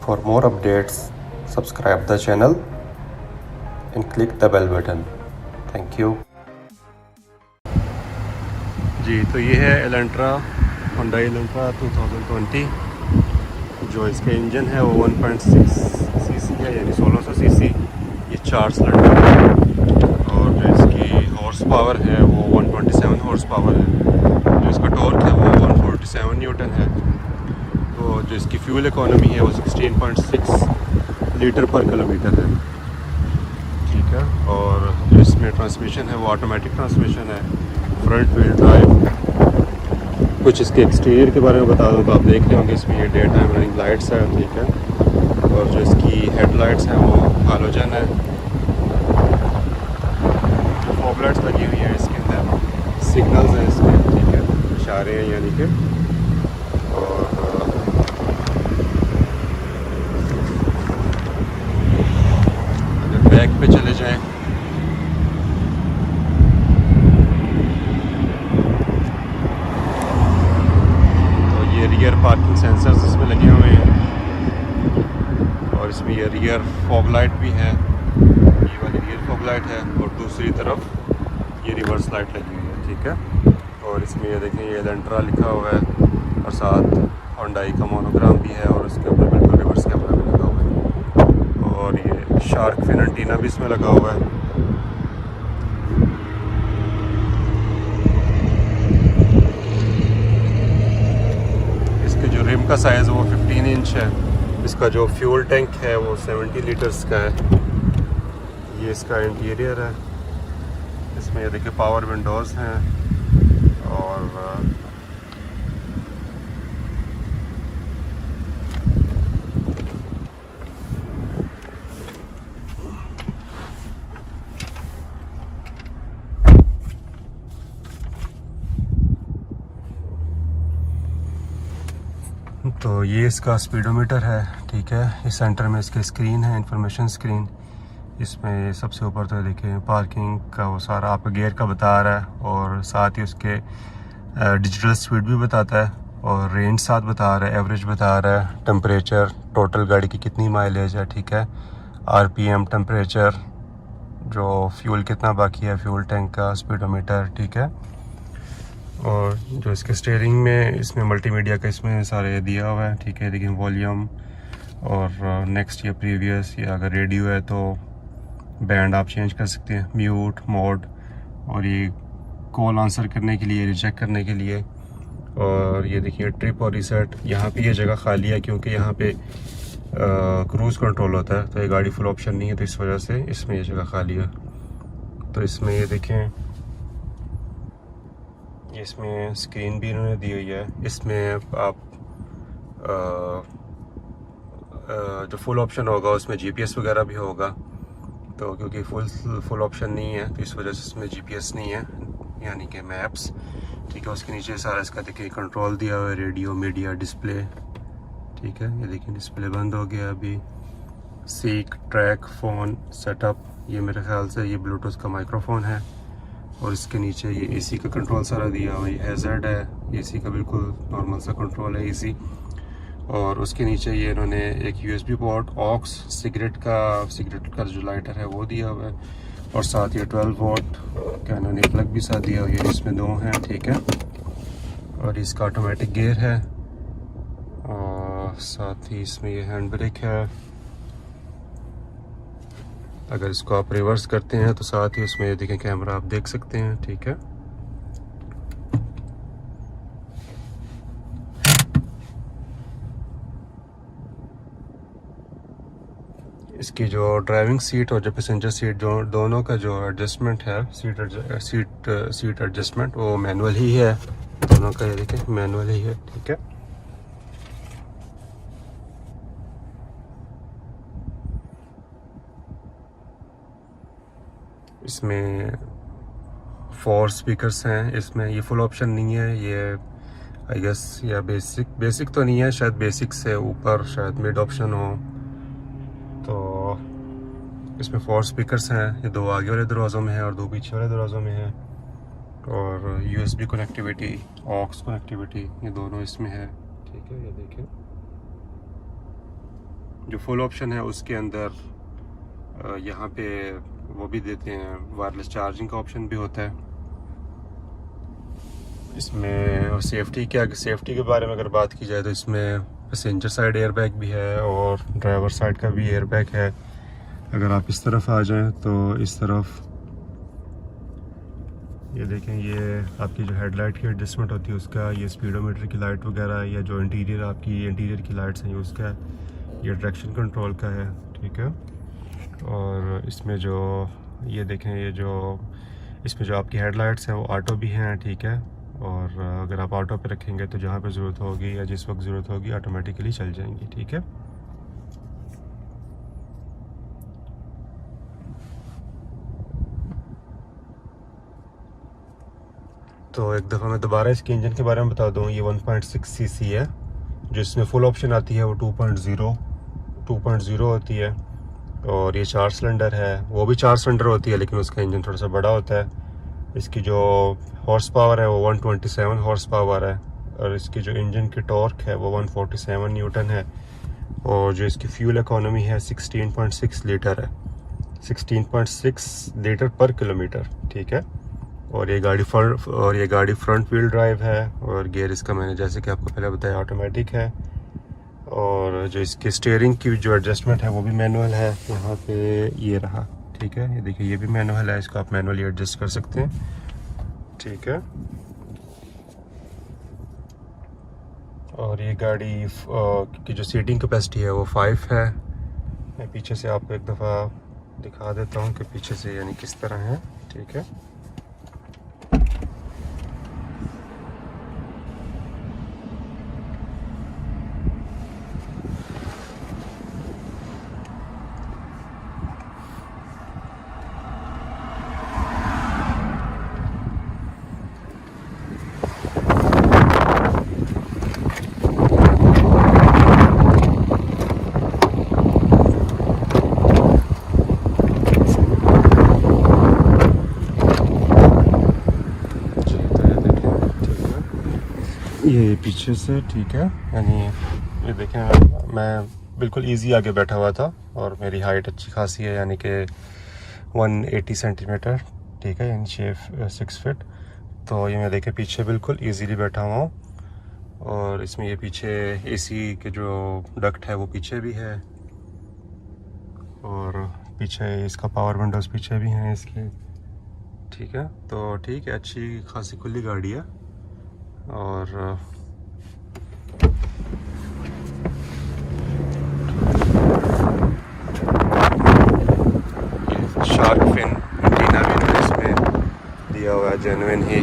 For more updates, subscribe the channel and click the bell button. Thank you. जी, तो ये है Elantra, Hyundai Elantra 2020। जो इसका engine है वो 1.6 सीसी है, यानी 1600 सीसी। ये 4 सिलेंडर है और जो इसकी हॉर्स पावर है वो 127 हॉर्स पावर है। जो इसका टॉर्क है वो 147 न्यूटन है। तो जो इसकी फ्यूल इकोनॉमी है वो 16.6 लीटर पर किलोमीटर है, ठीक है। और जो इसमें ट्रांसमिशन है वो ऑटोमेटिक ट्रांसमिशन है, फ्रंट व्हील ड्राइव। कुछ इसके एक्सटीरियर के बारे में बता दूँ तो आप देख रहे होंगे इसमें ये डे टाइम रनिंग लाइट्स है, ठीक है। और जो इसकी हेडलाइट्स हैं वो हालोजन है। जो फॉग लाइट्स लगी हुई हैं इसके अंदर सिग्नल्स हैं इसके, ठीक है, इशारे हैं यानी कि। और अगर बैक पे चले जाएं रियर पार्किंग सेंसर्स इसमें लगे हुए हैं और इसमें ये रियर फॉग लाइट भी है। ये वाली रियर फॉग लाइट है और दूसरी तरफ ये रिवर्स लाइट लगी हुई है, ठीक है। और इसमें ये देखें ये एलेंट्रा लिखा हुआ है और साथ Hyundai का मोनोग्राम भी है और इसके ऊपर बिल्कुल रिवर्स कैमरा भी लगा हुआ है। और ये शार्क फिन एंटीना भी इसमें लगा हुआ है। रिम का साइज़ वो 15 इंच है। इसका जो फ्यूल टैंक है वो 70 लीटर्स का है। ये इसका इंटीरियर है। इसमें ये देखिए पावर विंडोज़ हैं और तो ये इसका स्पीडोमीटर है, ठीक है। इस सेंटर में इसकी स्क्रीन है, इंफॉर्मेशन स्क्रीन। इसमें सबसे ऊपर तो देखिए पार्किंग का वो सारा आपका गियर का बता रहा है और साथ ही उसके डिजिटल स्पीड भी बताता है और रेंज साथ बता रहा है, एवरेज बता रहा है, टेम्परेचर, टोटल गाड़ी की कितनी माइलेज है, ठीक है, RPM, टेम्परेचर, जो फ्यूल कितना बाकी है फ्यूल टैंक का, स्पीडोमीटर, ठीक है। और जो इसके स्टीयरिंग में इसमें मल्टीमीडिया का इसमें सारे दिया हुआ है, ठीक है। देखिए वॉल्यूम और नेक्स्ट या प्रीवियस, या अगर रेडियो है तो बैंड आप चेंज कर सकते हैं, म्यूट, मोड, और ये कॉल आंसर करने के लिए, रिजेक्ट करने के लिए। और ये देखिए ट्रिप और रीसेट। यहाँ पे ये जगह खाली है क्योंकि यहाँ पे क्रूज़ कंट्रोल होता है, तो ये गाड़ी फुल ऑप्शन नहीं है, तो इस वजह से इसमें ये जगह खाली है। तो इसमें ये देखें इसमें स्क्रीन भी इन्होंने दी हुई है। इसमें आप जो फुल ऑप्शन होगा उसमें GPS वगैरह भी होगा। तो क्योंकि फुल ऑप्शन नहीं है तो इस वजह से इसमें GPS नहीं है, यानी कि मैप्स, ठीक है। उसके नीचे सारा इसका देखिए कंट्रोल दिया हुआ है, रेडियो, मीडिया, डिस्प्ले, ठीक है। ये देखिए डिस्प्ले बंद हो गया अभी। सीक, ट्रैक, फ़ोन, सेटअप, ये मेरे ख्याल से ये ब्लूटूथ का माइक्रोफोन है। और इसके नीचे ये AC का कंट्रोल सारा दिया हुआ है, हैज़र्ड है, AC का बिल्कुल नॉर्मल सा कंट्रोल है AC। और उसके नीचे ये इन्होंने एक USB पोर्ट, ऑक्स, सिगरेट का जो लाइटर है वो दिया हुआ है। और साथ ये 12 वोल्ट का इन्होंने प्लग भी साथ दिया हुआ है, इसमें 2 हैं, ठीक है। और इसका ऑटोमेटिक गियर है और साथ ही इसमें ये हैंड ब्रेक है। अगर इसको आप रिवर्स करते हैं तो साथ ही उसमें देखें कैमरा आप देख सकते हैं, ठीक है। इसकी जो ड्राइविंग सीट और जो पैसेंजर सीट, जो दोनों का जो एडजस्टमेंट है, सीट एडजस्टमेंट, वो मैनुअल ही है दोनों का। ये देखें मैनुअल ही है, ठीक है। इसमें 4 स्पीकर्स हैं। इसमें ये फुल ऑप्शन नहीं है, ये आई गेस या बेसिक तो नहीं है, शायद बेसिक से ऊपर शायद मिड ऑप्शन हो। तो इसमें 4 स्पीकर्स हैं, ये 2 आगे वाले दरवाज़ों में है और 2 पीछे वाले दरवाज़ों में है। और USB कनेक्टिविटी, ऑक्स कनेक्टिविटी, ये दोनों इसमें है, ठीक है। ये देखें जो फुल ऑप्शन है उसके अंदर यहाँ पे वो भी देते हैं, वायरलेस चार्जिंग का ऑप्शन भी होता है इसमें। और सेफ्टी के बारे में अगर बात की जाए तो इसमें पैसेंजर साइड एयरबैग भी है और ड्राइवर साइड का भी एयरबैग है। अगर आप इस तरफ आ जाएं तो इस तरफ ये देखें, ये आपकी जो हेडलाइट की एडजस्टमेंट होती है उसका, ये स्पीडोमीटर की लाइट वगैरह, या जो इंटीरियर की लाइट्स हैं ये उसका, ये ट्रैक्शन कंट्रोल का है, ठीक है। और इसमें जो ये देखें, इसमें जो आपकी हेडलाइट्स हैं वो ऑटो भी हैं, ठीक है। और अगर आप ऑटो पे रखेंगे तो जहाँ पे ज़रूरत होगी या जिस वक्त ज़रूरत होगी ऑटोमेटिकली चल जाएंगी, ठीक है। तो एक दफ़ा मैं दोबारा इसके इंजन के बारे में बता दूँ। ये 1.6 सीसी है, जो इसमें फुल ऑप्शन आती है वो 2.0 होती है। और ये 4 सिलेंडर है, वो भी 4 सिलेंडर होती है लेकिन उसका इंजन थोड़ा सा बड़ा होता है। इसकी जो हॉर्स पावर है वो 127 हॉर्स पावर है, और इसकी जो इंजन की टॉर्क है वो 147 न्यूटन है। और जो इसकी फ्यूल इकोनॉमी है 16.6 लीटर है, 16.6 लीटर पर किलोमीटर, ठीक है। और ये गाड़ी फ्रंट व्हील ड्राइव है, और गियर इसका मैंने जैसे कि आपको पहले बताया ऑटोमेटिक है। और जो इसके स्टीयरिंग की जो एडजस्टमेंट है वो भी मैनुअल है। यहाँ पे ये रहा, ठीक है, ये देखिए ये भी मैनुअल है, इसको आप मैनुअली एडजस्ट कर सकते हैं, ठीक है। और ये गाड़ी की जो सीटिंग कैपेसिटी है वो 5 है। मैं पीछे से आपको एक दफ़ा दिखा देता हूँ कि पीछे से यानी किस तरह है, ठीक है। ये पीछे से, ठीक है, यानी ये देखें मैं बिल्कुल इजी आगे बैठा हुआ था और मेरी हाइट अच्छी खासी है, यानी कि 180 सेंटीमीटर, ठीक है, यानी 6 फीट। तो ये मैं देखें पीछे बिल्कुल इजीली बैठा हुआ हूँ। और इसमें ये पीछे एसी के जो डक्ट है वो पीछे भी है, और पीछे इसका पावर विंडोज़ पीछे भी हैं इसके, ठीक है। तो ठीक है, अच्छी खासी खुली गाड़ी है। और शार्क फिन एंटीना भी इसमें दिया हुआ है, जेन्युइन ही।